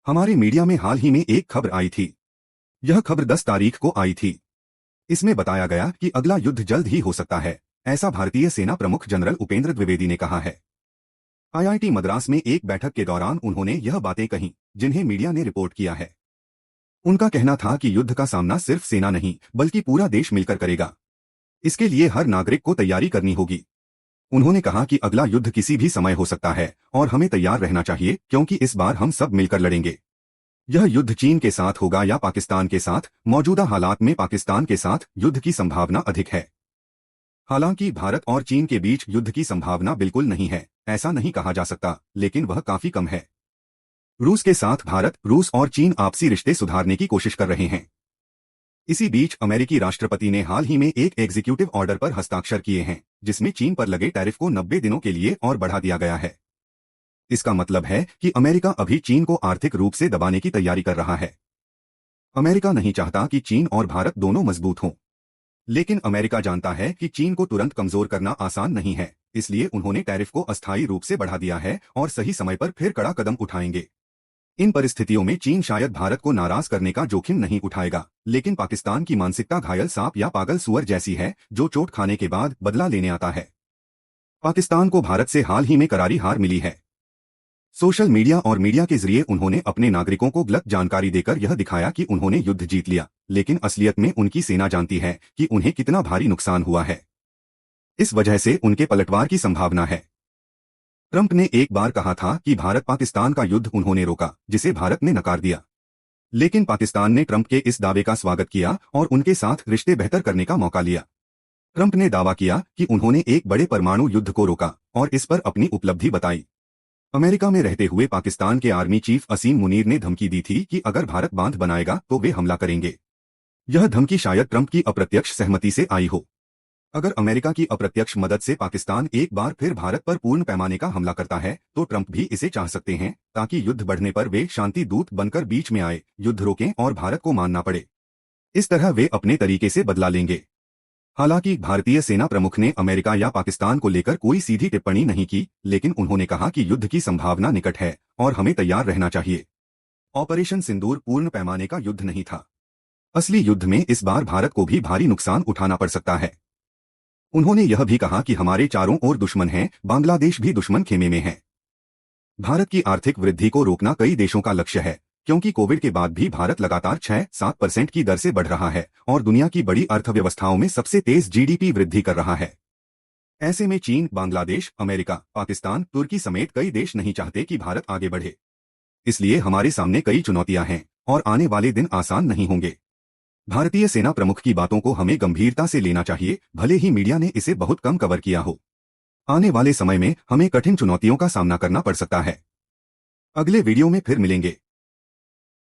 हमारे मीडिया में हाल ही में एक खबर आई थी। यह खबर 10 तारीख को आई थी। इसमें बताया गया कि अगला युद्ध जल्द ही हो सकता है, ऐसा भारतीय सेना प्रमुख जनरल उपेंद्र द्विवेदी ने कहा है। आईआईटी मद्रास में एक बैठक के दौरान उन्होंने यह बातें कहीं, जिन्हें मीडिया ने रिपोर्ट किया है। उनका कहना था कि युद्ध का सामना सिर्फ सेना नहीं, बल्कि पूरा देश मिलकर करेगा। इसके लिए हर नागरिक को तैयारी करनी होगी। उन्होंने कहा कि अगला युद्ध किसी भी समय हो सकता है और हमें तैयार रहना चाहिए, क्योंकि इस बार हम सब मिलकर लड़ेंगे। यह युद्ध चीन के साथ होगा या पाकिस्तान के साथ, मौजूदा हालात में पाकिस्तान के साथ युद्ध की संभावना अधिक है। हालांकि भारत और चीन के बीच युद्ध की संभावना बिल्कुल नहीं है, ऐसा नहीं कहा जा सकता, लेकिन वह काफी कम है। रूस के साथ रूस और चीन आपसी रिश्ते सुधारने की कोशिश कर रहे हैं। इसी बीच अमेरिकी राष्ट्रपति ने हाल ही में एक एग्जीक्यूटिव ऑर्डर पर हस्ताक्षर किए हैं, जिसमें चीन पर लगे टैरिफ को 90 दिनों के लिए और बढ़ा दिया गया है। इसका मतलब है कि अमेरिका अभी चीन को आर्थिक रूप से दबाने की तैयारी कर रहा है। अमेरिका नहीं चाहता कि चीन और भारत दोनों मजबूत हों, लेकिन अमेरिका जानता है कि चीन को तुरंत कमजोर करना आसान नहीं है, इसलिए उन्होंने टैरिफ को अस्थायी रूप से बढ़ा दिया है और सही समय पर फिर कड़ा कदम उठाएंगे। इन परिस्थितियों में चीन शायद भारत को नाराज करने का जोखिम नहीं उठाएगा, लेकिन पाकिस्तान की मानसिकता घायल सांप या पागल सुअर जैसी है, जो चोट खाने के बाद बदला लेने आता है। पाकिस्तान को भारत से हाल ही में करारी हार मिली है। सोशल मीडिया और मीडिया के जरिए उन्होंने अपने नागरिकों को गलत जानकारी देकर यह दिखाया कि उन्होंने युद्ध जीत लिया, लेकिन असलियत में उनकी सेना जानती है कि उन्हें कितना भारी नुकसान हुआ है। इस वजह से उनके पलटवार की संभावना है। ट्रंप ने एक बार कहा था कि भारत पाकिस्तान का युद्ध उन्होंने रोका, जिसे भारत ने नकार दिया। लेकिन पाकिस्तान ने ट्रंप के इस दावे का स्वागत किया और उनके साथ रिश्ते बेहतर करने का मौका लिया। ट्रंप ने दावा किया कि उन्होंने एक बड़े परमाणु युद्ध को रोका और इस पर अपनी उपलब्धि बताई। अमेरिका में रहते हुए पाकिस्तान के आर्मी चीफ असीम मुनीर ने धमकी दी थी कि अगर भारत बांध बनाएगा तो वे हमला करेंगे। यह धमकी शायद ट्रंप की अप्रत्यक्ष सहमति से आई हो। अगर अमेरिका की अप्रत्यक्ष मदद से पाकिस्तान एक बार फिर भारत पर पूर्ण पैमाने का हमला करता है, तो ट्रंप भी इसे चाह सकते हैं, ताकि युद्ध बढ़ने पर वे शांति दूत बनकर बीच में आए, युद्ध रोकें और भारत को मानना पड़े। इस तरह वे अपने तरीके से बदला लेंगे। हालांकि भारतीय सेना प्रमुख ने अमेरिका या पाकिस्तान को लेकर कोई सीधी टिप्पणी नहीं की, लेकिन उन्होंने कहा कि युद्ध की संभावना निकट है और हमें तैयार रहना चाहिए। ऑपरेशन सिंदूर पूर्ण पैमाने का युद्ध नहीं था। असली युद्ध में इस बार भारत को भी भारी नुकसान उठाना पड़ सकता है। उन्होंने यह भी कहा कि हमारे चारों ओर दुश्मन हैं, बांग्लादेश भी दुश्मन खेमे में है। भारत की आर्थिक वृद्धि को रोकना कई देशों का लक्ष्य है, क्योंकि कोविड के बाद भी भारत लगातार 6-7% की दर से बढ़ रहा है और दुनिया की बड़ी अर्थव्यवस्थाओं में सबसे तेज जीडीपी वृद्धि कर रहा है। ऐसे में चीन, बांग्लादेश, अमेरिका, पाकिस्तान, तुर्की समेत कई देश नहीं चाहते कि भारत आगे बढ़े। इसलिए हमारे सामने कई चुनौतियां हैं और आने वाले दिन आसान नहीं होंगे। भारतीय सेना प्रमुख की बातों को हमें गंभीरता से लेना चाहिए, भले ही मीडिया ने इसे बहुत कम कवर किया हो। आने वाले समय में हमें कठिन चुनौतियों का सामना करना पड़ सकता है। अगले वीडियो में फिर मिलेंगे।